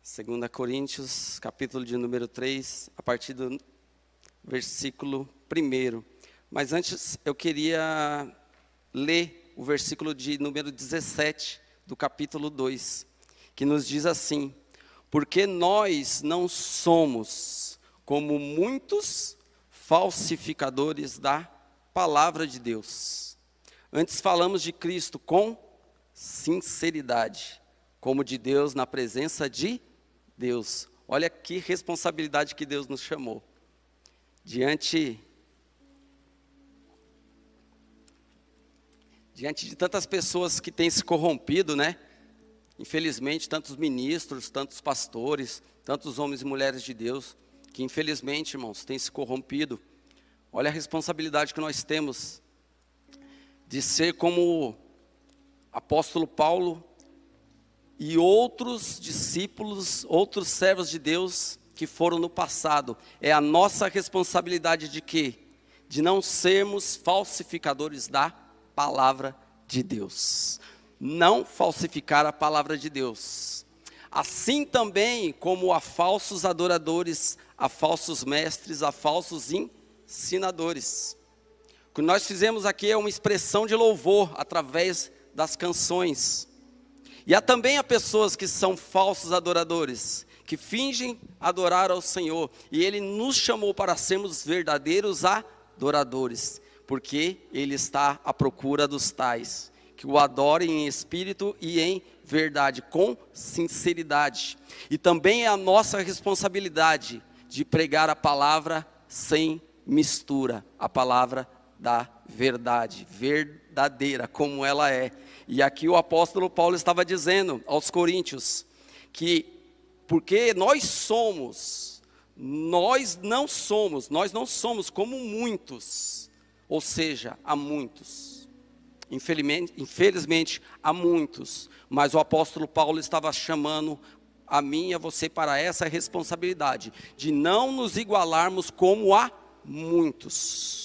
2 Coríntios, capítulo de número 3, a partir do versículo 1. Mas antes eu queria ler o versículo de número 17 do capítulo 2, que nos diz assim: porque nós não somos como muitos falsificadores da palavra de Deus. Antes falamos de Cristo com sinceridade, como de Deus na presença de Deus. Olha que responsabilidade que Deus nos chamou. Diante de tantas pessoas que têm se corrompido, né? Infelizmente, tantos ministros, tantos pastores, tantos homens e mulheres de Deus, que infelizmente, irmãos, têm se corrompido. Olha a responsabilidade que nós temos de ser como o apóstolo Paulo e outros discípulos, outros servos de Deus que foram no passado. É a nossa responsabilidade de quê? De não sermos falsificadores da palavra de Deus. Não falsificar a palavra de Deus. Assim também como a falsos adoradores, a falsos mestres, a falsos ensinadores. O que nós fizemos aqui é uma expressão de louvor através das canções. E há também pessoas que são falsos adoradores, que fingem adorar ao Senhor. E Ele nos chamou para sermos verdadeiros adoradores, porque Ele está à procura dos tais, que o adorem em espírito e em verdade, com sinceridade. E também é a nossa responsabilidade de pregar a palavra sem mistura, a palavra da verdade, verdadeira, como ela é. E aqui o apóstolo Paulo estava dizendo aos coríntios, que porque nós não somos como muitos, ou seja, há muitos, infelizmente há muitos, mas o apóstolo Paulo estava chamando a mim e a você para essa responsabilidade, de não nos igualarmos como a muitos.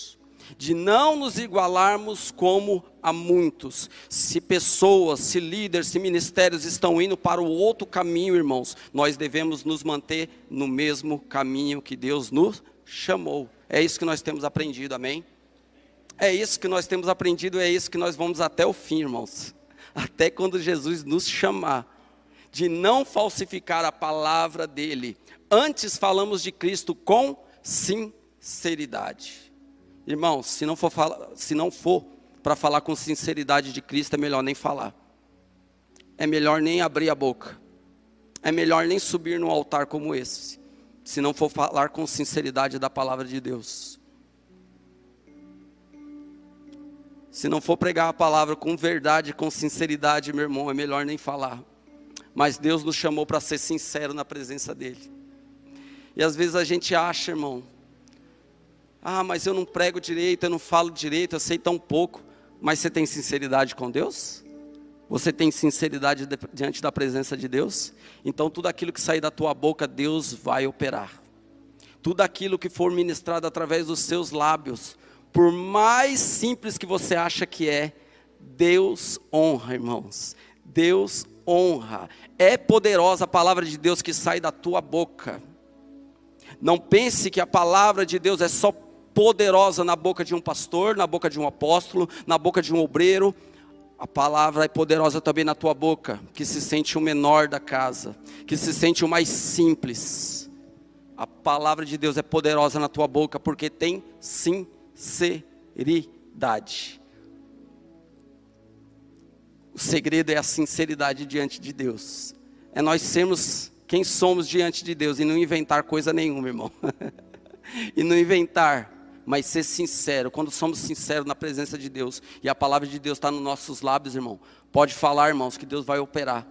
De não nos igualarmos como a muitos. Se pessoas, se líderes, se ministérios estão indo para o outro caminho, irmãos, nós devemos nos manter no mesmo caminho que Deus nos chamou. É isso que nós temos aprendido, amém? É isso que nós temos aprendido, é isso que nós vamos até o fim, irmãos. Até quando Jesus nos chamar, de não falsificar a palavra dele. Antes falamos de Cristo com sinceridade. Irmãos, se não for para falar com sinceridade de Cristo, é melhor nem falar. É melhor nem abrir a boca. É melhor nem subir num altar como esse, se não for falar com sinceridade da palavra de Deus. Se não for pregar a palavra com verdade, com sinceridade, meu irmão, é melhor nem falar. Mas Deus nos chamou para ser sincero na presença dEle. E às vezes a gente acha, irmão, mas eu não prego direito, eu não falo direito, eu sei tão pouco. Mas você tem sinceridade com Deus? Você tem sinceridade diante da presença de Deus? Então tudo aquilo que sair da tua boca, Deus vai operar. Tudo aquilo que for ministrado através dos seus lábios, por mais simples que você acha que é, Deus honra, irmãos. Deus honra. É poderosa a palavra de Deus que sai da tua boca. Não pense que a palavra de Deus é só poderosa na boca de um pastor, na boca de um apóstolo, na boca de um obreiro. A palavra é poderosa também na tua boca, que se sente o menor da casa, que se sente o mais simples. A palavra de Deus é poderosa na tua boca, porque tem sinceridade. O segredo é a sinceridade diante de Deus. É nós sermos quem somos diante de Deus e não inventar coisa nenhuma, irmão. E não inventar, mas ser sincero. Quando somos sinceros na presença de Deus e a palavra de Deus está nos nossos lábios, irmão, pode falar, irmãos, que Deus vai operar.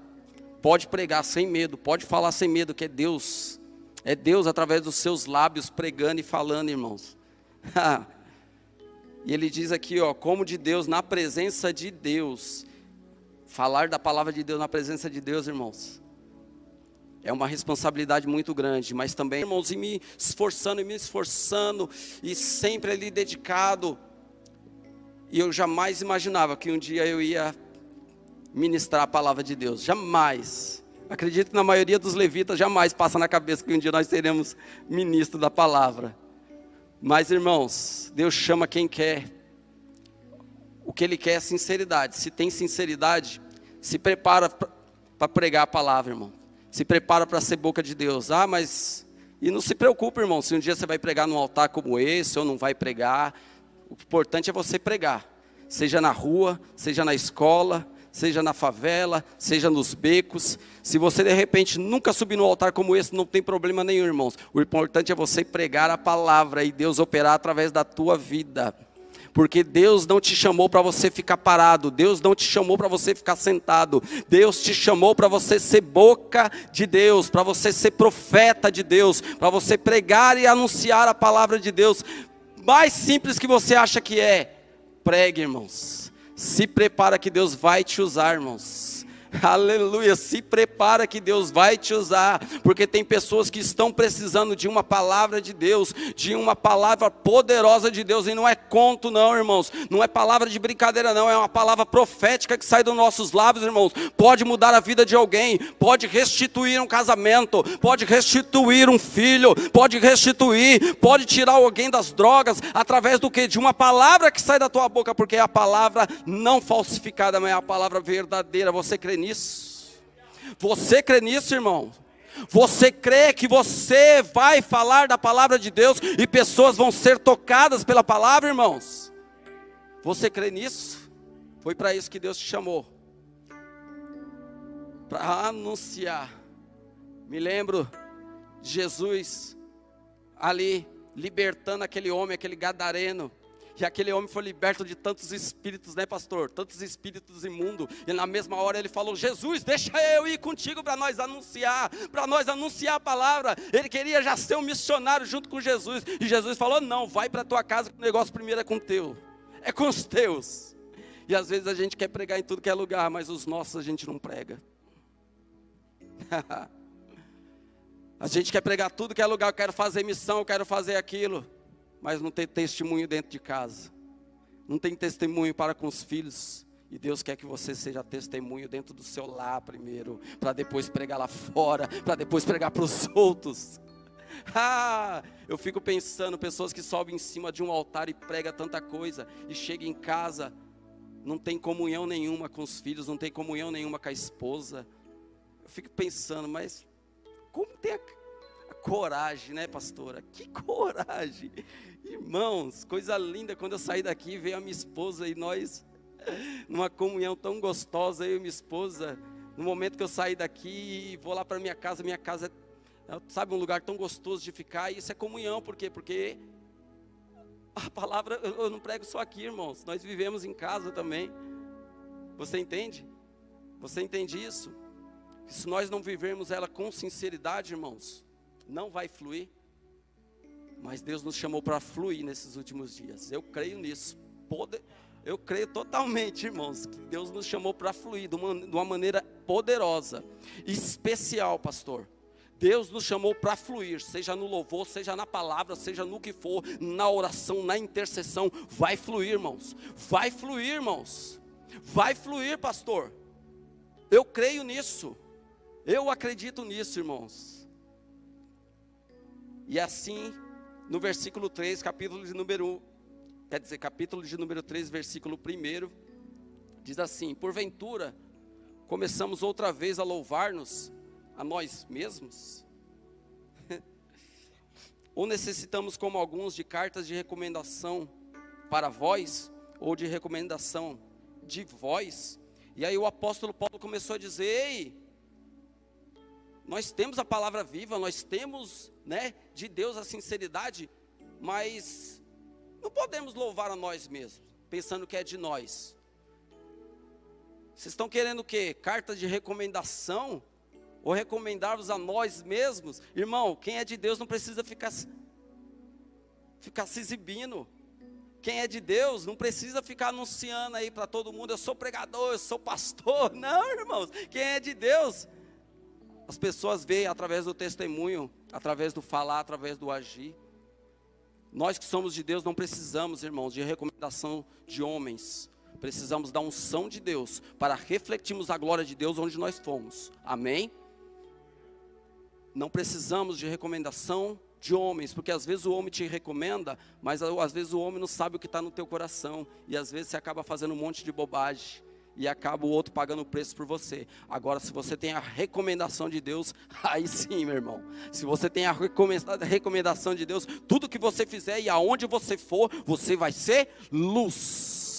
Pode pregar sem medo, pode falar sem medo, que é Deus. É Deus através dos seus lábios pregando e falando, irmãos. E ele diz aqui, como de Deus, na presença de Deus. Falar da palavra de Deus na presença de Deus, irmãos, é uma responsabilidade muito grande. Mas também, irmãos, e me esforçando, e sempre ali dedicado. E eu jamais imaginava que um dia eu ia ministrar a palavra de Deus. Jamais. Acredito que na maioria dos levitas jamais passa na cabeça que um dia nós seremos ministros da palavra. Mas, irmãos, Deus chama quem quer. O que Ele quer é sinceridade. Se tem sinceridade, se prepara para pregar a palavra, irmão. Se prepara para ser boca de Deus. Mas... E não se preocupe, irmão, se um dia você vai pregar num altar como esse ou não vai pregar. O importante é você pregar. Seja na rua, seja na escola, seja na favela, seja nos becos. Se você de repente nunca subir no altar como esse, não tem problema nenhum, irmãos. O importante é você pregar a palavra e Deus operar através da tua vida. Porque Deus não te chamou para você ficar parado, Deus não te chamou para você ficar sentado, Deus te chamou para você ser boca de Deus, para você ser profeta de Deus, para você pregar e anunciar a palavra de Deus. Mais simples que você acha que é, pregue, irmãos. Se prepara que Deus vai te usar, irmãos. Aleluia, se prepara que Deus vai te usar, porque tem pessoas que estão precisando de uma palavra de Deus, de uma palavra poderosa de Deus, e não é conto não, irmãos, não é palavra de brincadeira não, é uma palavra profética que sai dos nossos lábios, irmãos, pode mudar a vida de alguém, pode restituir um casamento, pode restituir um filho, pode restituir, pode tirar alguém das drogas, através do que? De uma palavra que sai da tua boca, porque é a palavra não falsificada, mas é a palavra verdadeira. Você crê nisso? Você crê nisso, irmão? Você crê que você vai falar da palavra de Deus e pessoas vão ser tocadas pela palavra, irmãos? Você crê nisso? Foi para isso que Deus te chamou, para anunciar. Me lembro de Jesus ali libertando aquele homem, aquele gadareno. E aquele homem foi liberto de tantos espíritos, né, pastor? Tantos espíritos imundos. E na mesma hora ele falou: Jesus, deixa eu ir contigo para nós anunciar a palavra. Ele queria já ser um missionário junto com Jesus. E Jesus falou: não, vai para a tua casa, que o negócio primeiro é com o teu. É com os teus. E às vezes a gente quer pregar em tudo que é lugar, mas os nossos a gente não prega. A gente quer pregar tudo que é lugar, eu quero fazer missão, eu quero fazer aquilo. Mas não tem testemunho dentro de casa, não tem testemunho para com os filhos, e Deus quer que você seja testemunho dentro do seu lar primeiro, para depois pregar lá fora, para depois pregar para os outros. Eu fico pensando, pessoas que sobem em cima de um altar e pregam tanta coisa, e chegam em casa, não tem comunhão nenhuma com os filhos, não tem comunhão nenhuma com a esposa. Eu fico pensando, mas como tem a coragem, né, pastora? Que coragem! Irmãos, coisa linda, quando eu saí daqui, veio a minha esposa e nós, numa comunhão tão gostosa, eu e minha esposa, no momento que eu saí daqui, vou lá para minha casa é, sabe, um lugar tão gostoso de ficar, e isso é comunhão. Por quê? Porque a palavra, eu não prego só aqui, irmãos, nós vivemos em casa também. Você entende? Você entende isso? Que se nós não vivermos ela com sinceridade, irmãos, não vai fluir. Mas Deus nos chamou para fluir nesses últimos dias. Eu creio nisso. Eu creio totalmente, irmãos, que Deus nos chamou para fluir de uma maneira poderosa, especial, pastor. Deus nos chamou para fluir, seja no louvor, seja na palavra, seja no que for, na oração, na intercessão. Vai fluir, irmãos. Vai fluir, irmãos. Vai fluir, pastor. Eu creio nisso. Eu acredito nisso, irmãos. E assim, no versículo 3, capítulo de número 3, versículo 1, diz assim: porventura, começamos outra vez a louvar-nos a nós mesmos? Ou necessitamos, como alguns, de cartas de recomendação para vós, ou de recomendação de vós? E aí o apóstolo Paulo começou a dizer: ei, nós temos a palavra viva, nós temos, né, de Deus a sinceridade, mas não podemos louvar a nós mesmos, pensando que é de nós. Vocês estão querendo o quê? Carta de recomendação? Ou recomendar-vos a nós mesmos? Irmão, quem é de Deus não precisa ficar se exibindo. Quem é de Deus não precisa ficar anunciando aí para todo mundo: eu sou pregador, eu sou pastor. Não, irmãos, quem é de Deus, as pessoas veem através do testemunho, através do falar, através do agir. Nós que somos de Deus não precisamos, irmãos, de recomendação de homens. Precisamos da unção de Deus para refletirmos a glória de Deus onde nós fomos. Amém? Não precisamos de recomendação de homens, porque às vezes o homem te recomenda, mas às vezes o homem não sabe o que está no teu coração, e às vezes você acaba fazendo um monte de bobagem, e acaba o outro pagando o preço por você. Agora, se você tem a recomendação de Deus, aí sim, meu irmão, se você tem a recomendação de Deus, tudo que você fizer e aonde você for, você vai ser luz.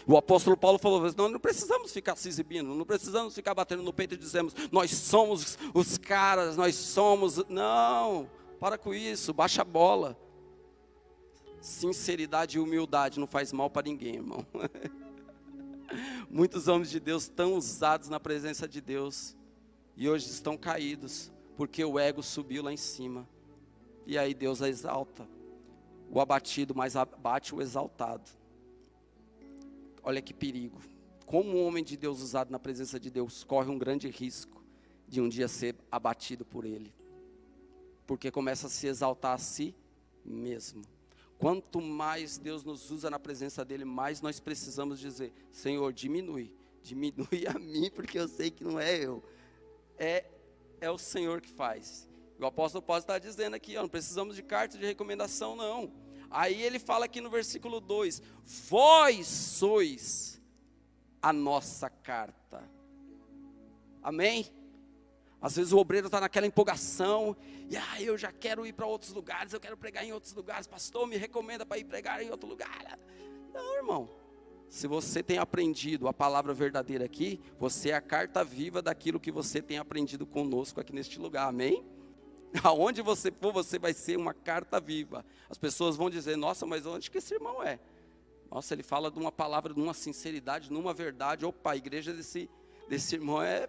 O apóstolo Paulo falou, não precisamos ficar se exibindo, não precisamos ficar batendo no peito e dizemos, nós somos os caras, nós somos, não, para com isso, baixa a bola. Sinceridade e humildade não faz mal para ninguém, irmão. Muitos homens de Deus estão usados na presença de Deus, e hoje estão caídos, porque o ego subiu lá em cima, e aí Deus a exalta, o abatido, mas abate o exaltado. Olha que perigo, como um homem de Deus usado na presença de Deus, corre um grande risco, de um dia ser abatido por ele, porque começa a se exaltar a si mesmo. Quanto mais Deus nos usa na presença dele, mais nós precisamos dizer, Senhor, diminui a mim, porque eu sei que não é eu, é o Senhor que faz. O apóstolo Paulo está dizendo aqui, não precisamos de carta de recomendação não. Aí ele fala aqui no versículo 2, vós sois a nossa carta. Amém? Às vezes o obreiro está naquela empolgação, e eu já quero ir para outros lugares, eu quero pregar em outros lugares, pastor, me recomenda para ir pregar em outro lugar. Não, irmão, se você tem aprendido a palavra verdadeira aqui, você é a carta viva daquilo que você tem aprendido conosco aqui neste lugar, amém? Aonde você for, você vai ser uma carta viva. As pessoas vão dizer, nossa, mas onde que esse irmão é? Nossa, ele fala de uma palavra, de uma sinceridade, de uma verdade, opa, a igreja desse irmão é...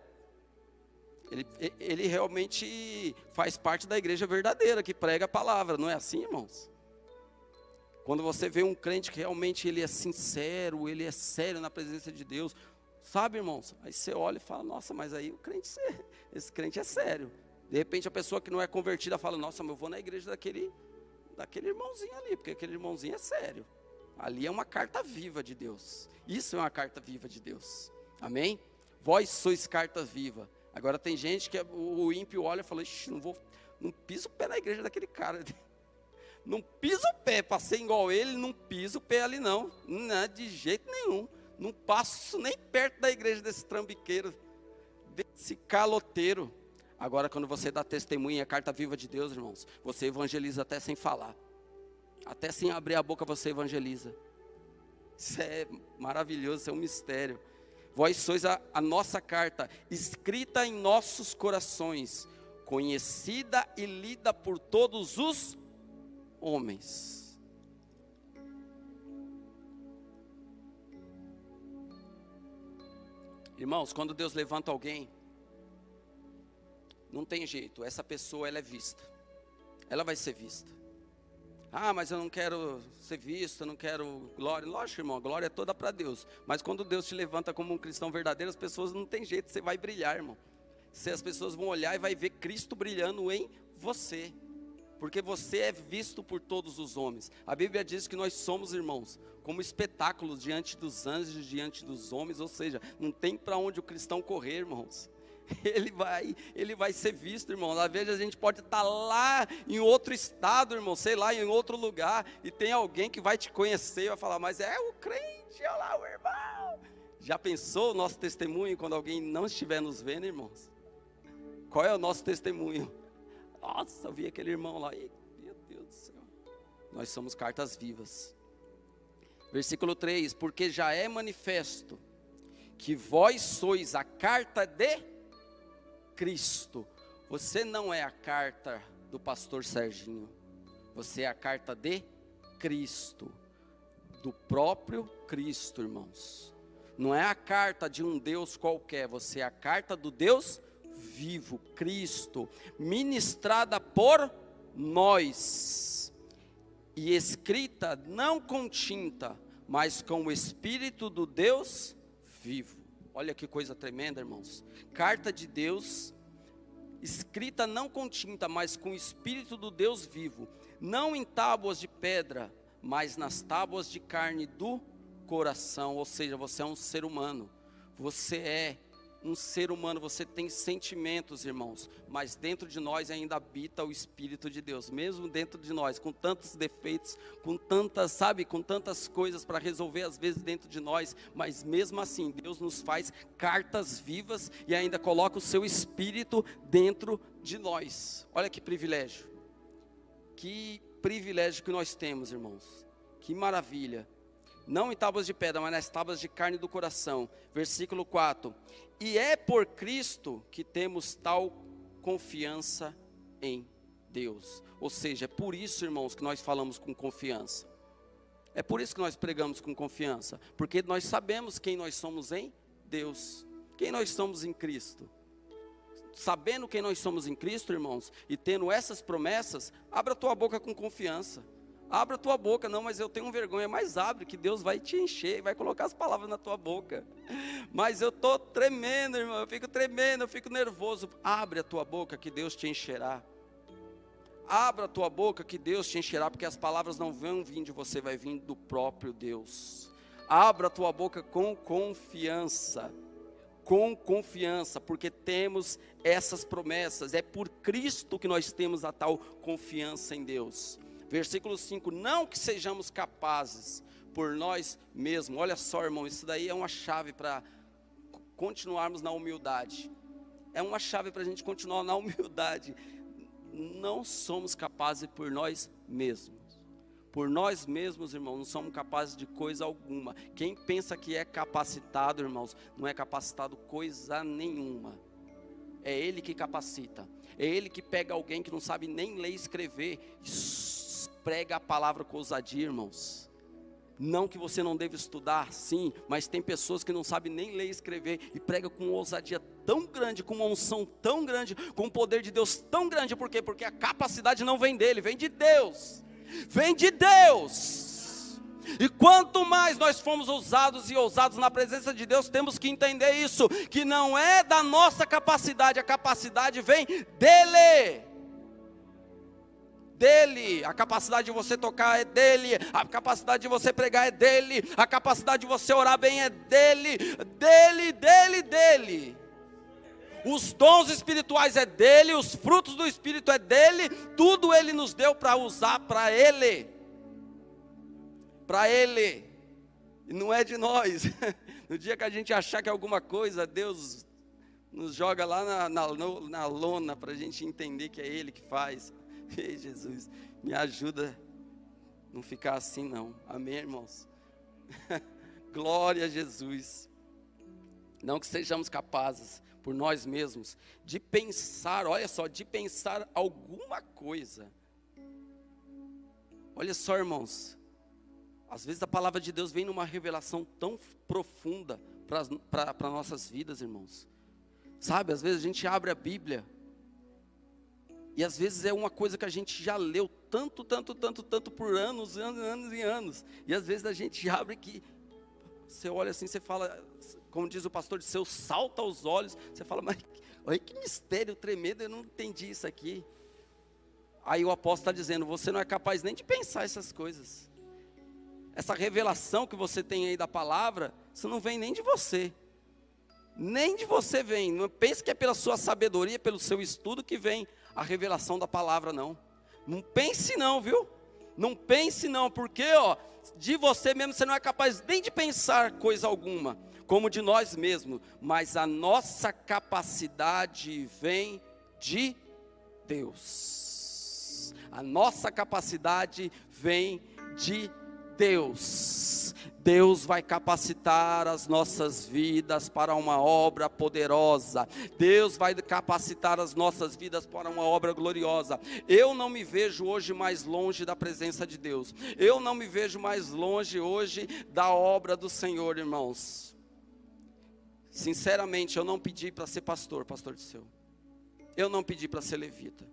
Ele realmente faz parte da igreja verdadeira, que prega a palavra, não é assim, irmãos? Quando você vê um crente que realmente ele é sincero, ele é sério na presença de Deus, sabe, irmãos? Aí você olha e fala, nossa, mas aí esse crente é sério. De repente a pessoa que não é convertida fala, nossa, mas eu vou na igreja daquele irmãozinho ali, porque aquele irmãozinho é sério. Ali é uma carta viva de Deus. Isso é uma carta viva de Deus. Amém? Vós sois carta viva. Agora tem gente que o ímpio olha e fala, não piso o pé na igreja daquele cara. Não piso o pé, para ser igual ele, não piso o pé ali não. Não, de jeito nenhum. Não passo nem perto da igreja desse trambiqueiro, desse caloteiro. Agora quando você dá testemunho, a carta viva de Deus, irmãos, você evangeliza até sem falar. Até sem abrir a boca você evangeliza. Isso é maravilhoso, isso é um mistério. Vós sois a nossa carta, escrita em nossos corações, conhecida e lida por todos os homens. Irmãos, quando Deus levanta alguém, não tem jeito, essa pessoa ela é vista, ela vai ser vista. Ah, mas eu não quero ser visto, eu não quero glória. Lógico, irmão, a glória é toda para Deus. Mas quando Deus te levanta como um cristão verdadeiro, as pessoas não tem jeito, você vai brilhar, irmão. As pessoas vão olhar e vai ver Cristo brilhando em você. Porque você é visto por todos os homens. A Bíblia diz que nós somos, irmãos, como espetáculos diante dos anjos, diante dos homens. Ou seja, não tem para onde o cristão correr, irmãos. Ele vai ser visto, irmão. Às vezes a gente pode estar lá em outro estado, irmão, sei lá, em outro lugar, e tem alguém que vai te conhecer e vai falar, mas é o crente, olha lá o irmão. Já pensou o nosso testemunho quando alguém não estiver nos vendo, irmãos? Qual é o nosso testemunho? Nossa, eu vi aquele irmão lá, e, meu Deus do céu. Nós somos cartas vivas. Versículo 3, porque já é manifesto que vós sois a carta de Cristo. Você não é a carta do pastor Serginho, você é a carta de Cristo, do próprio Cristo, irmãos. Não é a carta de um Deus qualquer, você é a carta do Deus vivo, Cristo, ministrada por nós, e escrita não com tinta, mas com o Espírito do Deus vivo. Olha que coisa tremenda, irmãos. Carta de Deus, escrita não com tinta, mas com o Espírito do Deus vivo, não em tábuas de pedra, mas nas tábuas de carne do coração. Ou seja, você é um ser humano, você é um ser humano, você tem sentimentos, irmãos, mas dentro de nós ainda habita o Espírito de Deus, mesmo dentro de nós, com tantos defeitos, com tantas, sabe, com tantas coisas para resolver às vezes dentro de nós, mas mesmo assim, Deus nos faz cartas vivas e ainda coloca o seu Espírito dentro de nós. Olha que privilégio que nós temos, irmãos, que maravilha. Não em tábuas de pedra, mas nas tábuas de carne do coração. Versículo 4. E é por Cristo que temos tal confiança em Deus. Ou seja, é por isso, irmãos, que nós falamos com confiança. É por isso que nós pregamos com confiança. Porque nós sabemos quem nós somos em Deus. Quem nós somos em Cristo. Sabendo quem nós somos em Cristo, irmãos, e tendo essas promessas, abra a tua boca com confiança. Abra a tua boca, não, mas eu tenho vergonha, mas abre, que Deus vai te encher, vai colocar as palavras na tua boca. Mas eu estou tremendo, irmão, eu fico tremendo, eu fico nervoso. Abre a tua boca que Deus te encherá. Abra a tua boca que Deus te encherá, porque as palavras não vão vir de você, vai vir do próprio Deus. Abra a tua boca com confiança. Com confiança, porque temos essas promessas. É por Cristo que nós temos a tal confiança em Deus. Versículo 5, não que sejamos capazes por nós mesmos. Olha só, irmão, isso daí é uma chave para continuarmos na humildade. É uma chave para a gente continuar na humildade. Não somos capazes por nós mesmos. Por nós mesmos, irmãos, não somos capazes de coisa alguma. Quem pensa que é capacitado, irmãos, não é capacitado coisa nenhuma. É Ele que capacita. É Ele que pega alguém que não sabe nem ler e escrever e prega a palavra com ousadia, irmãos. Não que você não deva estudar, sim, mas tem pessoas que não sabem nem ler e escrever e prega com ousadia tão grande, com uma unção tão grande, com o poder de Deus tão grande. Por quê? Porque a capacidade não vem dele, vem de Deus. Vem de Deus. E quanto mais nós fomos ousados e ousados na presença de Deus, temos que entender isso, que não é da nossa capacidade, a capacidade vem dele. Dele, a capacidade de você tocar é dele, a capacidade de você pregar é dele, a capacidade de você orar bem é dele, dele. Os dons espirituais é dele, os frutos do Espírito é dele, tudo ele nos deu para usar para ele, e não é de nós. No dia que a gente achar que é alguma coisa, Deus nos joga lá na lona para a gente entender que é ele que faz. Ei, Jesus, me ajuda a não ficar assim não, amém, irmãos? Glória a Jesus. Não que sejamos capazes por nós mesmos de pensar, olha só, de pensar alguma coisa. Olha só, irmãos, às vezes a palavra de Deus vem numa revelação tão profunda para nossas vidas, irmãos. Sabe, às vezes a gente abre a Bíblia e às vezes é uma coisa que a gente já leu tanto por anos e anos. E às vezes a gente abre que você olha assim, você fala, como diz o pastor, de seu salta aos olhos. Você fala, mas olha que mistério tremendo, eu não entendi isso aqui. Aí o apóstolo está dizendo, você não é capaz nem de pensar essas coisas. Essa revelação que você tem aí da palavra, isso não vem nem de você. Nem de você vem. Não pense que é pela sua sabedoria, pelo seu estudo que vem a revelação da palavra, não. Não pense não, viu? Não pense não, porque de você mesmo você não é capaz nem de pensar coisa alguma, como de nós mesmos. Mas a nossa capacidade vem de Deus. A nossa capacidade vem de Deus. Deus vai capacitar as nossas vidas para uma obra poderosa. Deus vai capacitar as nossas vidas para uma obra gloriosa. Eu não me vejo hoje mais longe da presença de Deus. Eu não me vejo mais longe hoje da obra do Senhor, irmãos. Sinceramente, eu não pedi para ser pastor Disseu. Eu não pedi para ser levita.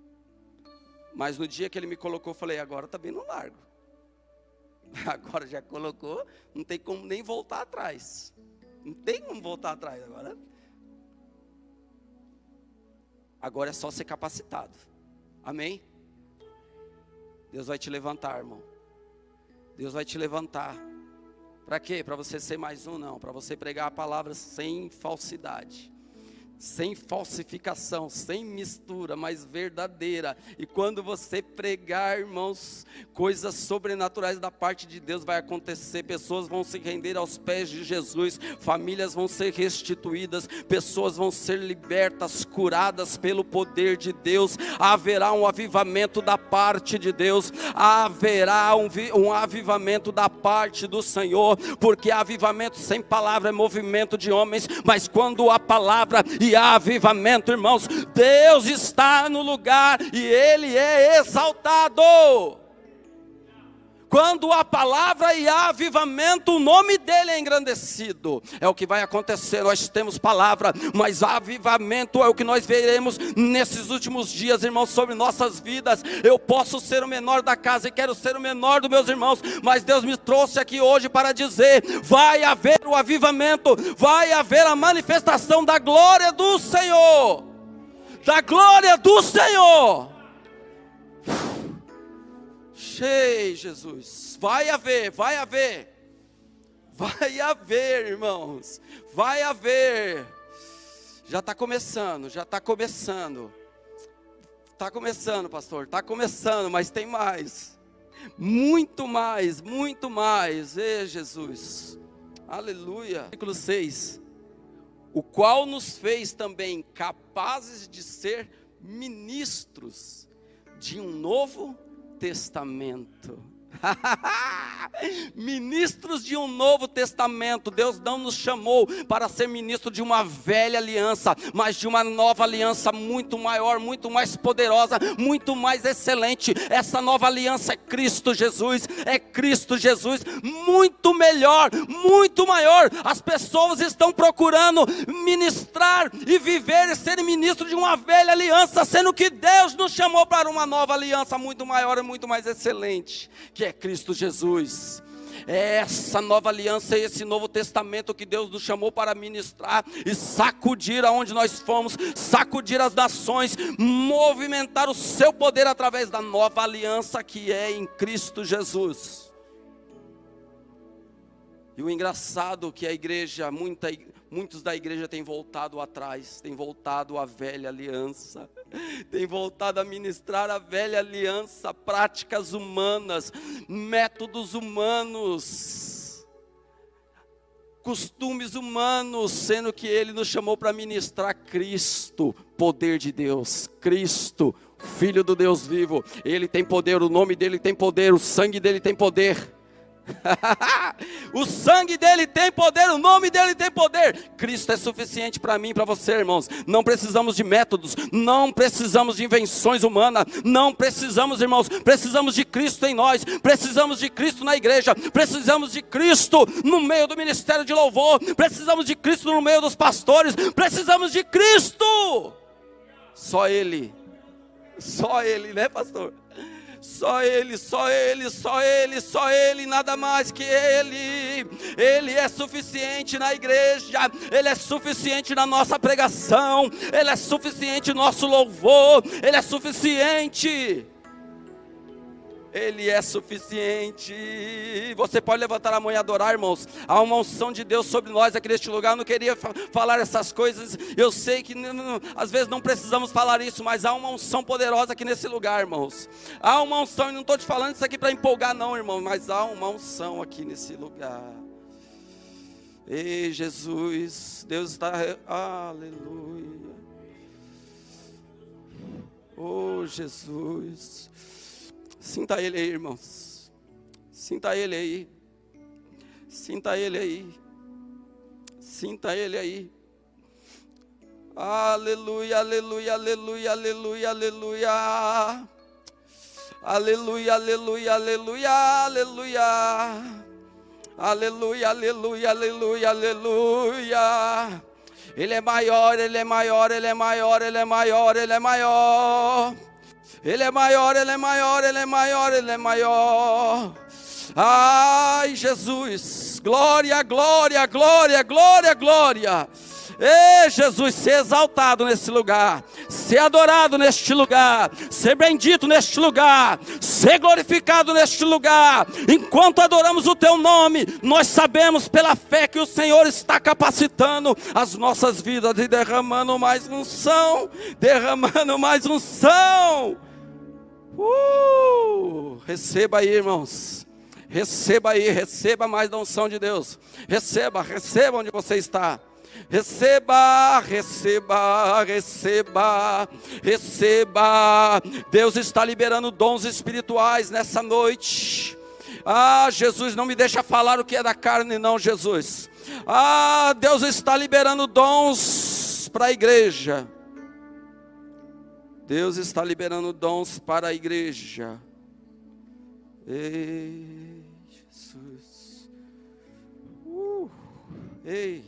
Mas no dia que ele me colocou, eu falei, agora também não largo. Agora já colocou, não tem como nem voltar atrás. Não tem como voltar atrás agora. Agora é só ser capacitado. Amém? Deus vai te levantar, irmão. Deus vai te levantar. Para quê? Para você ser mais um? Não. Para você pregar a palavra sem falsidade. sem falsificação, sem mistura, mas verdadeira. E quando você pregar, irmãos, coisas sobrenaturais da parte de Deus vai acontecer. Pessoas vão se render aos pés de Jesus, famílias vão ser restituídas, pessoas vão ser libertas, curadas pelo poder de Deus. Haverá um avivamento da parte de Deus, haverá um avivamento da parte do Senhor, porque avivamento sem palavra é movimento de homens, mas quando a palavra e há avivamento, irmãos, Deus está no lugar e Ele é exaltado. Quando há palavra e há avivamento, o nome dele é engrandecido. É o que vai acontecer. Nós temos palavra, mas avivamento é o que nós veremos nesses últimos dias, irmãos, sobre nossas vidas. Eu posso ser o menor da casa e quero ser o menor dos meus irmãos, mas Deus me trouxe aqui hoje para dizer: vai haver o avivamento, vai haver a manifestação da glória do Senhor. Da glória do Senhor. Ei, Jesus, vai haver, irmãos, vai haver. Já está começando, pastor, está começando, mas tem mais, muito mais, ei, Jesus, aleluia. Versículo 6, o qual nos fez também capazes de ser ministros de um novo Testamento. Ministros de um novo testamento. Deus não nos chamou para ser ministro de uma velha aliança, mas de uma nova aliança muito maior, muito mais poderosa, muito mais excelente. Essa nova aliança é Cristo Jesus, muito melhor, muito maior. As pessoas estão procurando ministrar e viver e ser ministro de uma velha aliança, sendo que Deus nos chamou para uma nova aliança muito maior e muito mais excelente, que é Cristo Jesus. É essa nova aliança, esse novo testamento que Deus nos chamou para ministrar e sacudir aonde nós fomos, sacudir as nações, movimentar o seu poder através da nova aliança que é em Cristo Jesus. E o engraçado é que a igreja, muitos da igreja têm voltado atrás, têm voltado à velha aliança, têm voltado a ministrar a velha aliança, práticas humanas, métodos humanos, costumes humanos, sendo que Ele nos chamou para ministrar Cristo, poder de Deus, Cristo, Filho do Deus vivo. Ele tem poder, o nome dele tem poder, o sangue dele tem poder. O sangue dele tem poder, o nome dele tem poder. Cristo é suficiente para mim e para você, irmãos. Não precisamos de métodos, não precisamos de invenções humanas, não precisamos, irmãos, precisamos de Cristo em nós, precisamos de Cristo na igreja, precisamos de Cristo no meio do ministério de louvor, precisamos de Cristo no meio dos pastores, precisamos de Cristo. Só Ele, né, pastor? Só Ele, nada mais que Ele. Ele é suficiente na igreja, Ele é suficiente na nossa pregação, Ele é suficiente no nosso louvor, Ele é suficiente. Ele é suficiente. Você pode levantar a mão e adorar, irmãos. Há uma unção de Deus sobre nós aqui neste lugar. Eu não queria falar essas coisas. Eu sei que às vezes não precisamos falar isso, mas há uma unção poderosa aqui nesse lugar, irmãos. Há uma unção, e não estou te falando isso aqui para empolgar não, irmão, mas há uma unção aqui nesse lugar. Ei, Jesus, Deus está... Aleluia. Oh, Jesus. Sinta Ele aí, irmãos. Sinta Ele aí. Sinta Ele aí. Sinta Ele aí. Aleluia, aleluia, aleluia, aleluia, aleluia. Aleluia, aleluia, aleluia, aleluia. Aleluia, aleluia, aleluia, aleluia. Ele é maior, Ele é maior, Ele é maior, Ele é maior, Ele é maior. Ele é maior, Ele é maior, Ele é maior, Ele é maior. Ai, Jesus, glória, glória, glória, glória, glória. Ei, Jesus, ser exaltado nesse lugar, ser adorado neste lugar, ser bendito neste lugar, ser glorificado neste lugar. Enquanto adoramos o teu nome, nós sabemos pela fé que o Senhor está capacitando as nossas vidas e derramando mais unção, derramando mais unção. Receba aí, irmãos. Receba aí, receba mais da unção de Deus. Receba onde você está. Receba, receba, receba, receba. Deus está liberando dons espirituais nessa noite. Jesus, não me deixa falar o que é da carne não, Jesus. Deus está liberando dons para a igreja. Deus está liberando dons para a igreja. Ei, Jesus. Ei.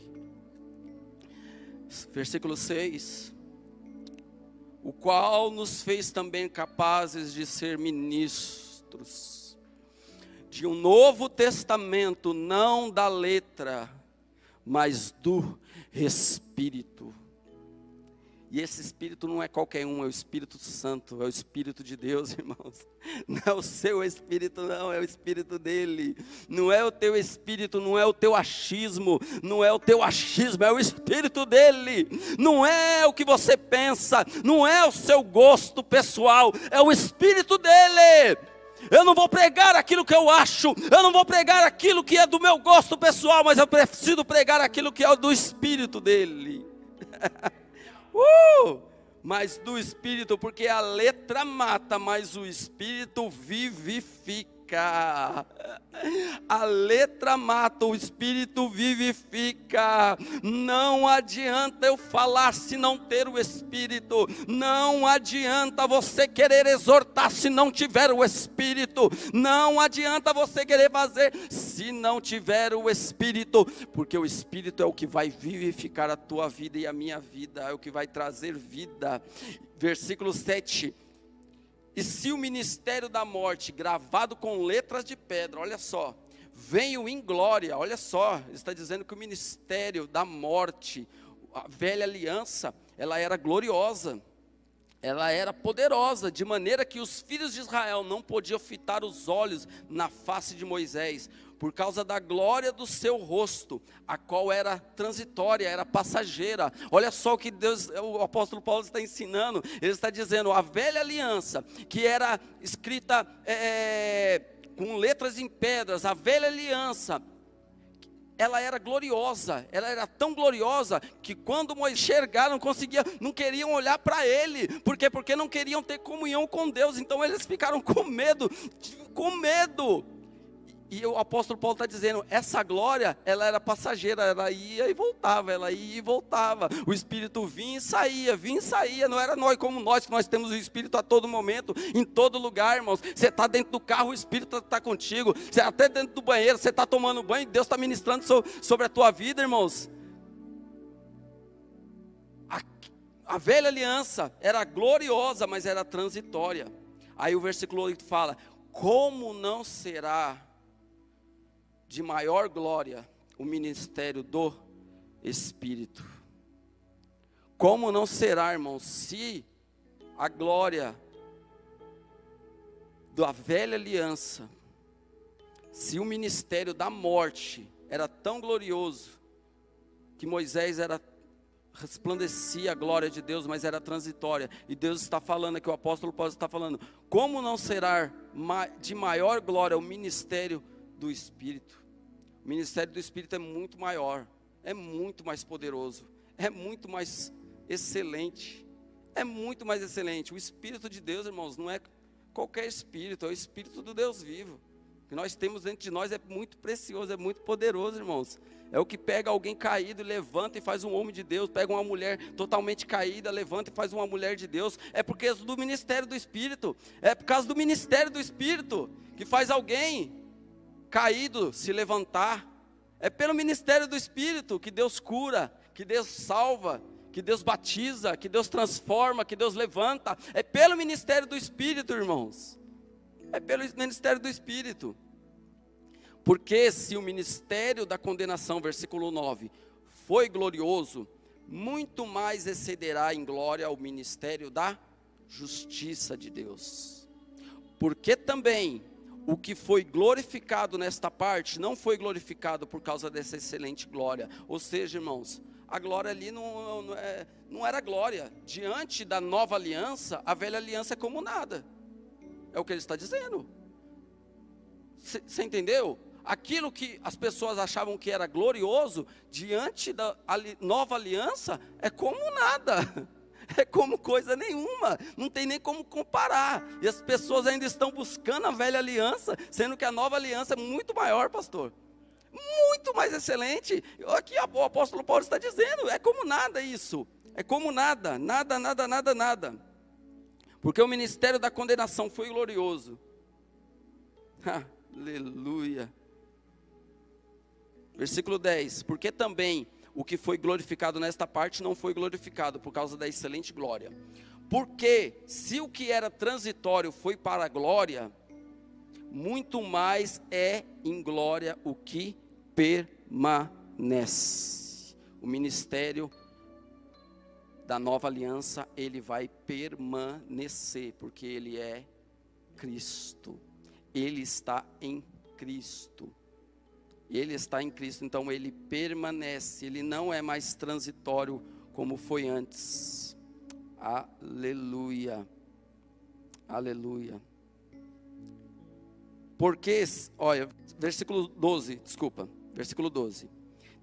Versículo 6. O qual nos fez também capazes de ser ministros de um novo testamento, não da letra, mas do Espírito. E esse Espírito não é qualquer um, é o Espírito Santo, é o Espírito de Deus, irmãos. Não é o seu Espírito não, é o Espírito dele. Não é o teu Espírito, não é o teu achismo, não é o teu achismo, é o Espírito dele. Não é o que você pensa, não é o seu gosto pessoal, é o Espírito dele. Eu não vou pregar aquilo que eu acho, eu não vou pregar aquilo que é do meu gosto pessoal, mas eu preciso pregar aquilo que é do Espírito dele. Mas do Espírito, porque a letra mata, mas o Espírito vivifica. A letra mata, o Espírito vivifica. Não adianta eu falar se não ter o Espírito. Não adianta você querer exortar se não tiver o Espírito. Não adianta você querer fazer se não tiver o Espírito, porque o Espírito é o que vai vivificar a tua vida e a minha vida, é o que vai trazer vida. Versículo 7. E se o ministério da morte, gravado com letras de pedra, olha só, veio em glória, olha só, está dizendo que o ministério da morte, a velha aliança, ela era gloriosa, ela era poderosa, de maneira que os filhos de Israel não podiam fitar os olhos na face de Moisés, por causa da glória do seu rosto, a qual era transitória, era passageira. Olha só o que o apóstolo Paulo está ensinando. Ele está dizendo, a velha aliança, que era escrita com letras em pedras, a velha aliança, ela era gloriosa, ela era tão gloriosa, que quando Moisés enxergaram, não queriam olhar para ele. Por quê? Porque não queriam ter comunhão com Deus, então eles ficaram com medo. E o apóstolo Paulo está dizendo, essa glória, ela era passageira, ela ia e voltava, o Espírito vinha e saía, não era nós como nós, que nós temos o Espírito a todo momento, em todo lugar, irmãos. Você está dentro do carro, o Espírito está contigo, você até dentro do banheiro, você está tomando banho, Deus está ministrando sobre a tua vida, irmãos. A velha aliança era gloriosa, mas era transitória. Aí o versículo 8 fala, como não será de maior glória o ministério do Espírito? Como não será, irmãos, se a glória da velha aliança, se o ministério da morte era tão glorioso, que Moisés resplandecia a glória de Deus, mas era transitória, e Deus está falando aqui, o apóstolo Paulo está falando, como não será de maior glória o ministério do Espírito? O ministério do Espírito é muito maior, é muito mais poderoso, é muito mais excelente, o Espírito de Deus, irmãos, não é qualquer Espírito, é o Espírito do Deus vivo, que nós temos dentro de nós, é muito precioso, é muito poderoso, irmãos. É o que pega alguém caído e levanta e faz um homem de Deus, pega uma mulher totalmente caída, levanta e faz uma mulher de Deus. É porque é do ministério do Espírito, é por causa do ministério do Espírito, que faz alguém caído se levantar. É pelo ministério do Espírito que Deus cura, que Deus salva, que Deus batiza, que Deus transforma, que Deus levanta. É pelo ministério do Espírito, irmãos. É pelo ministério do Espírito. Porque se o ministério da condenação, versículo 9, foi glorioso, muito mais excederá em glória o ministério da justiça de Deus. Porque também o que foi glorificado nesta parte, não foi glorificado por causa dessa excelente glória. Ou seja, irmãos, a glória ali não era glória. Diante da nova aliança, a velha aliança é como nada. É o que ele está dizendo. Você entendeu? Aquilo que as pessoas achavam que era glorioso, diante da nova aliança, é como nada. É como coisa nenhuma, não tem nem como comparar. E as pessoas ainda estão buscando a velha aliança, sendo que a nova aliança é muito maior, pastor. Muito mais excelente. Aqui o apóstolo Paulo está dizendo, é como nada isso. É como nada, nada, nada, nada, nada. Porque o ministério da condenação foi glorioso. Aleluia. Versículo 10, porque também o que foi glorificado nesta parte não foi glorificado por causa da excelente glória. Porque se o que era transitório foi para a glória, muito mais é em glória o que permanece. O ministério da nova aliança, ele vai permanecer, porque ele é Cristo. Ele está em Cristo. Ele está em Cristo, então ele permanece, ele não é mais transitório como foi antes. Aleluia, aleluia. Porque, olha, versículo 12, versículo 12.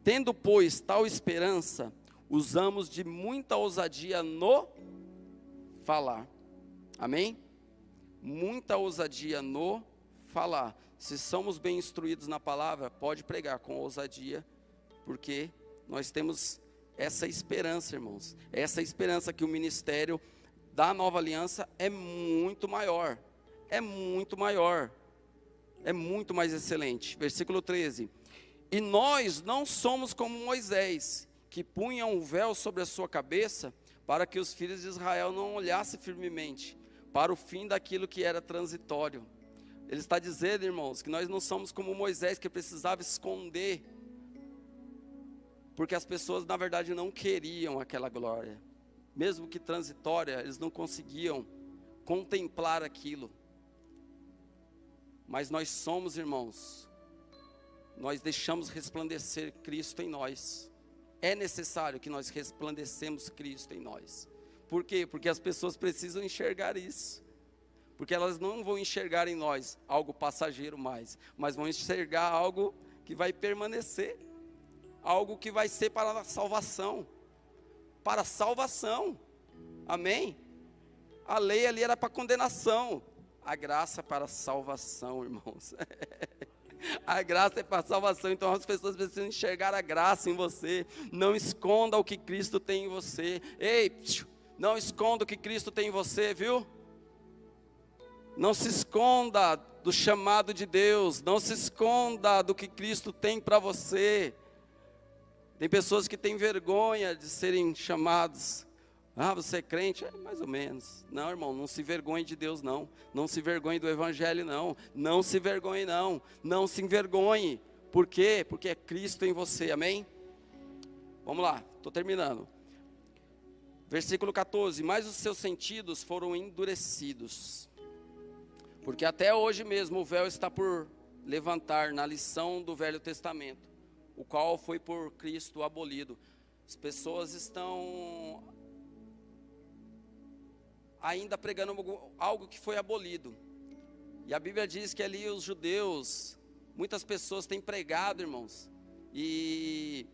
Tendo, pois, tal esperança, usamos de muita ousadia no falar. Amém? Muita ousadia no falar. Se somos bem instruídos na palavra, pode pregar com ousadia, porque nós temos essa esperança, irmãos. Essa esperança que o ministério da nova aliança é muito maior. É muito maior. É muito mais excelente. Versículo 13. E nós não somos como Moisés, que punha um véu sobre a sua cabeça, para que os filhos de Israel não olhassem firmemente para o fim daquilo que era transitório. Ele está dizendo, irmãos, que nós não somos como Moisés, que precisava esconder, porque as pessoas na verdade não queriam aquela glória, mesmo que transitória, eles não conseguiam contemplar aquilo. Mas nós somos, irmãos, nós deixamos resplandecer Cristo em nós. É necessário que nós resplandecemos Cristo em nós. Por quê? Porque as pessoas precisam enxergar isso. Porque elas não vão enxergar em nós algo passageiro mais, mas vão enxergar algo que vai permanecer, algo que vai ser para a salvação, para a salvação, amém? A lei ali era para condenação, a graça para a salvação, irmãos. A graça é para a salvação, então as pessoas precisam enxergar a graça em você. Não esconda o que Cristo tem em você. Ei, não esconda o que Cristo tem em você, viu? Não se esconda do chamado de Deus, não se esconda do que Cristo tem para você. Tem pessoas que têm vergonha de serem chamados. Você é crente? Mais ou menos. Não, irmão, não se vergonhe de Deus, não. Não se vergonhe do Evangelho, não. Não se vergonhe, não. Não se envergonhe. Por quê? Porque é Cristo em você, amém? Vamos lá, estou terminando. Versículo 14. Mas os seus sentidos foram endurecidos. Porque até hoje mesmo o véu está por levantar na lição do Velho Testamento, o qual foi por Cristo abolido. As pessoas estão ainda pregando algo que foi abolido. E a Bíblia diz que ali os judeus, muitas pessoas têm pregado, irmãos, e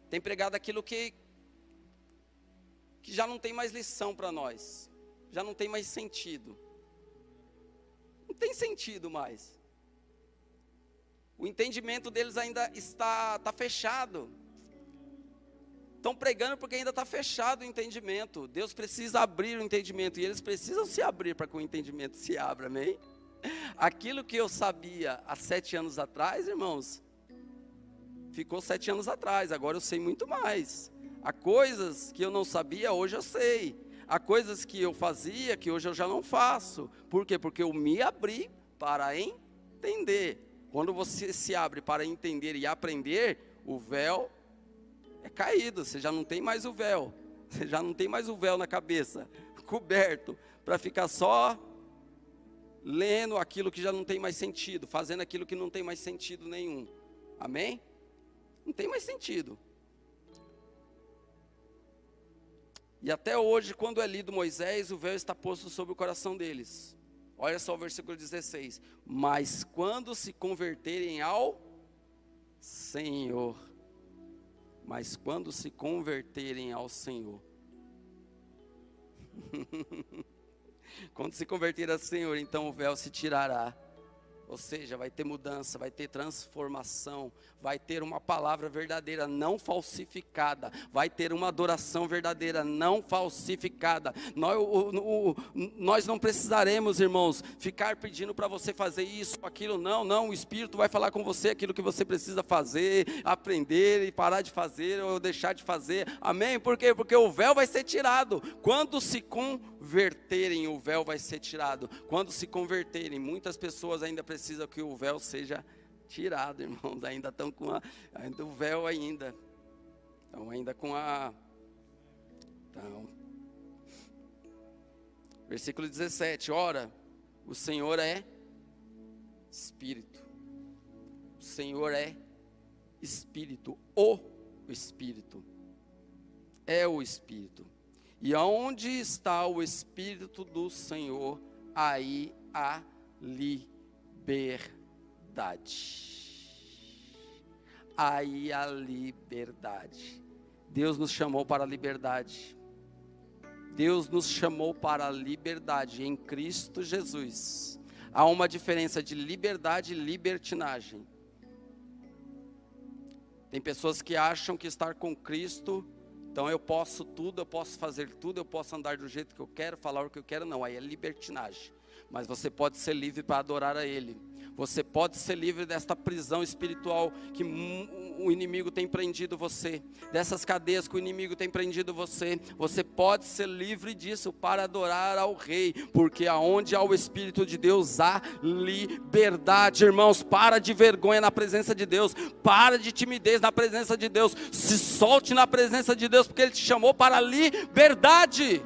têm pregado aquilo que já não tem mais lição para nós, já não tem mais sentido. Não tem sentido mais. O entendimento deles ainda está fechado. Estão pregando porque ainda está fechado o entendimento. Deus precisa abrir o entendimento. E eles precisam se abrir para que o entendimento se abra, amém? Aquilo que eu sabia há 7 anos atrás, irmãos, ficou 7 anos atrás. Agora eu sei muito mais. Há coisas que eu não sabia, hoje eu sei. Há coisas que eu fazia, que hoje eu já não faço. Por quê? Porque eu me abri para entender. Quando você se abre para entender e aprender, o véu é caído, você já não tem mais o véu. Você já não tem mais o véu na cabeça, coberto, para ficar só lendo aquilo que já não tem mais sentido, fazendo aquilo que não tem mais sentido nenhum. Amém? Não tem mais sentido. E até hoje, quando é lido Moisés, o véu está posto sobre o coração deles. Olha só o versículo 16. Mas quando se converterem ao Senhor. Mas quando se converterem ao Senhor. Quando se converter ao Senhor, então o véu se tirará. Ou seja, vai ter mudança, vai ter transformação, vai ter uma palavra verdadeira, não falsificada, vai ter uma adoração verdadeira, não falsificada. Nós não precisaremos, irmãos, ficar pedindo para você fazer isso, aquilo, não, o Espírito vai falar com você aquilo que você precisa fazer, aprender e parar de fazer ou deixar de fazer, amém? Por quê? Porque o véu vai ser tirado, quando se converterem, o véu vai ser tirado, quando se converterem, muitas pessoas ainda precisam que o véu seja tirado, irmãos, ainda estão com ainda o véu ainda, estão ainda com versículo 17, ora, o Senhor é Espírito, o Senhor é Espírito, o Espírito, é o Espírito, e aonde está o Espírito do Senhor, aí há liberdade. Aí a liberdade. Deus nos chamou para a liberdade. Deus nos chamou para a liberdade em Cristo Jesus. Há uma diferença de liberdade e libertinagem. Tem pessoas que acham que estar com Cristo, então eu posso tudo, eu posso fazer tudo, eu posso andar do jeito que eu quero, falar o que eu quero, não, aí é libertinagem. Mas você pode ser livre para adorar a Ele. Você pode ser livre desta prisão espiritual que o inimigo tem prendido você, dessas cadeias que o inimigo tem prendido você. Você pode ser livre disso para adorar ao Rei, porque aonde há o Espírito de Deus há liberdade. Irmãos, para de vergonha na presença de Deus, para de timidez na presença de Deus, se solte na presença de Deus, porque Ele te chamou para a liberdade.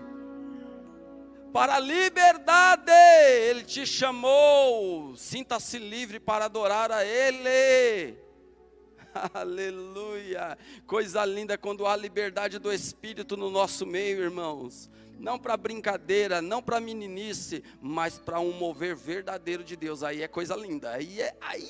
Para a liberdade, Ele te chamou, sinta-se livre para adorar a Ele, aleluia, coisa linda quando há liberdade do Espírito no nosso meio, irmãos, não para brincadeira, não para meninice, mas para um mover verdadeiro de Deus, aí é coisa linda, aí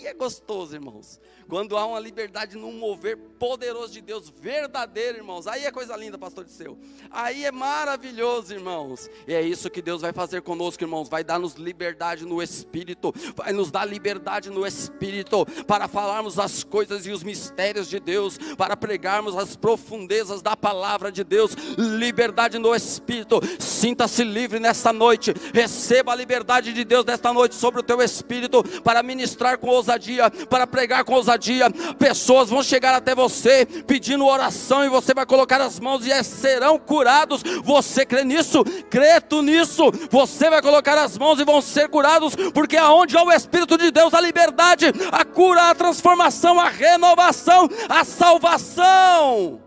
é gostoso, irmãos, quando há uma liberdade num mover poderoso de Deus, verdadeiro, irmãos, aí é coisa linda, pastor Disseu, aí é maravilhoso, irmãos, e é isso que Deus vai fazer conosco, irmãos, vai dar-nos liberdade no Espírito, vai nos dar liberdade no Espírito, para falarmos as coisas e os mistérios de Deus, para pregarmos as profundezas da palavra de Deus, liberdade no Espírito. Sinta-se livre nesta noite, receba a liberdade de Deus nesta noite sobre o teu espírito, para ministrar com ousadia, para pregar com ousadia. Pessoas vão chegar até você pedindo oração, e você vai colocar as mãos e serão curados. Você crê nisso? Crê tu nisso? Você vai colocar as mãos e vão ser curados, porque aonde há o Espírito de Deus, a liberdade, a cura, a transformação, a renovação, a salvação.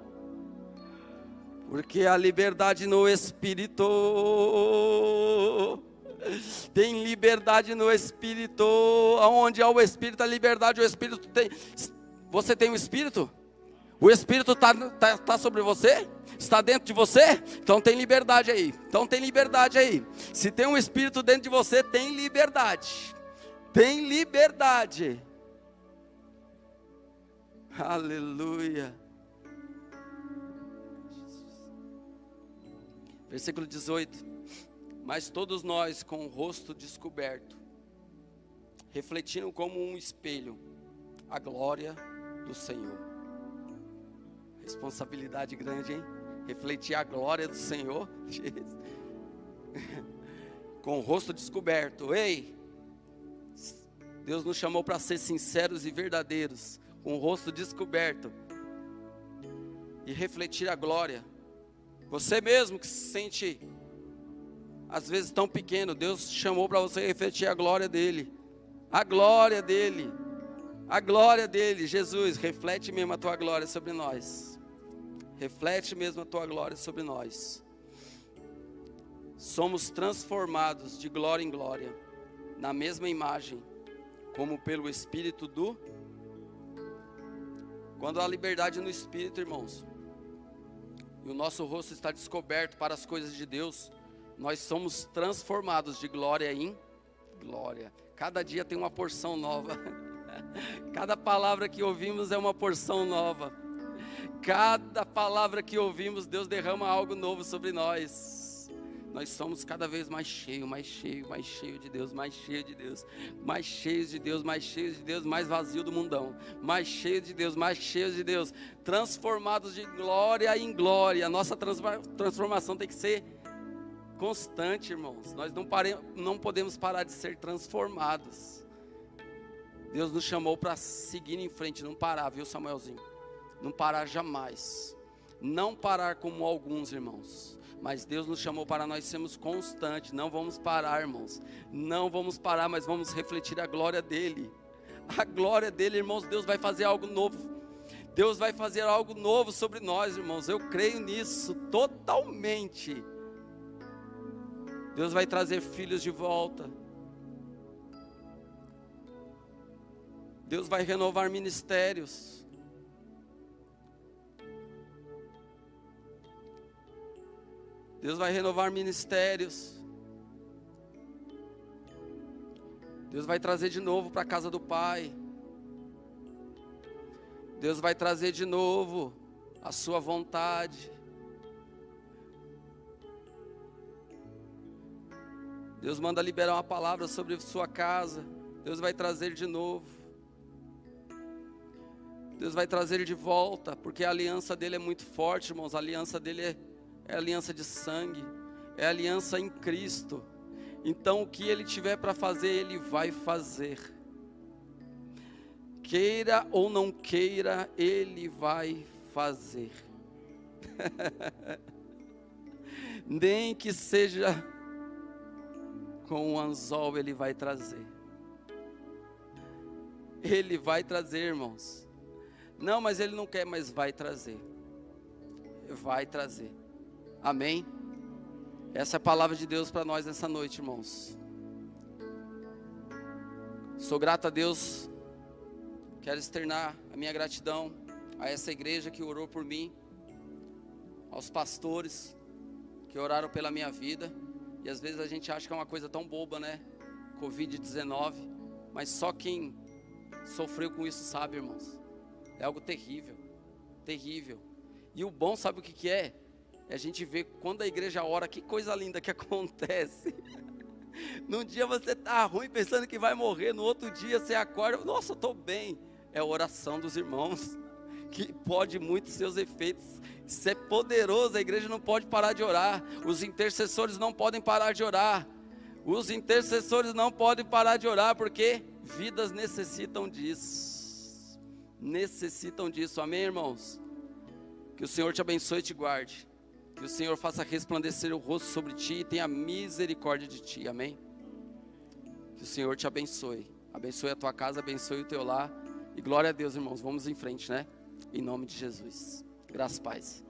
Porque a liberdade no Espírito, tem liberdade no Espírito, onde há o Espírito, a liberdade, o Espírito tem, você tem o Espírito? O Espírito está sobre você? Está dentro de você? Então tem liberdade aí, se tem um Espírito dentro de você, tem liberdade, aleluia. Versículo 18, mas todos nós com o rosto descoberto, refletindo como um espelho, a glória do Senhor. Responsabilidade grande, hein? Refletir a glória do Senhor, com o rosto descoberto. Ei, Deus nos chamou para ser sinceros e verdadeiros, com o rosto descoberto, e refletir a glória. Você mesmo que se sente às vezes tão pequeno, Deus chamou para você refletir a glória dele. A glória dele. A glória dele. Jesus, reflete mesmo a tua glória sobre nós. reflete mesmo a tua glória sobre nós. Somos transformados de glória em glória, na mesma imagem, como pelo Espírito do... Quando há liberdade no Espírito, irmãos, e o nosso rosto está descoberto para as coisas de Deus, nós somos transformados de glória em glória. Cada dia tem uma porção nova. Cada palavra que ouvimos é uma porção nova. Cada palavra que ouvimos, Deus derrama algo novo sobre nós. Nós somos cada vez mais cheios, mais cheio, mais cheio de Deus, mais cheio de Deus, mais cheios de Deus, mais cheios de Deus, mais vazio do mundão, mais cheio de Deus, mais cheios de Deus, transformados de glória em glória. A nossa transformação tem que ser constante, irmãos. Nós não podemos parar de ser transformados. Deus nos chamou para seguir em frente, não parar, viu, Samuelzinho? Não parar jamais. Não parar como alguns, irmãos. Mas Deus nos chamou para nós sermos constantes. Não vamos parar, irmãos. Não vamos parar, mas vamos refletir a glória dEle. A glória dEle, irmãos. Deus vai fazer algo novo. Deus vai fazer algo novo sobre nós, irmãos. Eu creio nisso totalmente. Deus vai trazer filhos de volta. Deus vai renovar ministérios. Deus vai renovar ministérios. Deus vai trazer de novo para a casa do Pai. Deus vai trazer de novo a sua vontade. Deus manda liberar uma palavra sobre sua casa. Deus vai trazer de novo. Deus vai trazer de volta, porque a aliança dele é muito forte, irmãos. A aliança dele é aliança de sangue, é aliança em Cristo. Então o que Ele tiver para fazer, Ele vai fazer. Queira ou não queira, Ele vai fazer. Nem que seja com um anzol, Ele vai trazer. Ele vai trazer, irmãos. Não, mas Ele não quer, mas vai trazer. Vai trazer. Amém? Essa é a palavra de Deus para nós nessa noite, irmãos. Sou grato a Deus. Quero externar a minha gratidão a essa igreja que orou por mim, aos pastores que oraram pela minha vida. E às vezes a gente acha que é uma coisa tão boba, né? Covid-19. Mas só quem sofreu com isso sabe, irmãos. É algo terrível. Terrível. E o bom, sabe o que é? É a gente ver quando a igreja ora, que coisa linda que acontece. Num dia você está ruim, pensando que vai morrer. No outro dia você acorda, nossa, eu estou bem. É a oração dos irmãos, que pode muito seus efeitos. Isso é poderoso, a igreja não pode parar de orar. Os intercessores não podem parar de orar. Os intercessores não podem parar de orar, porque vidas necessitam disso. Necessitam disso, amém, irmãos? Que o Senhor te abençoe e te guarde. Que o Senhor faça resplandecer o rosto sobre ti e tenha misericórdia de ti, amém? Que o Senhor te abençoe. Abençoe a tua casa, abençoe o teu lar. E glória a Deus, irmãos, vamos em frente, né? Em nome de Jesus. Graças e paz.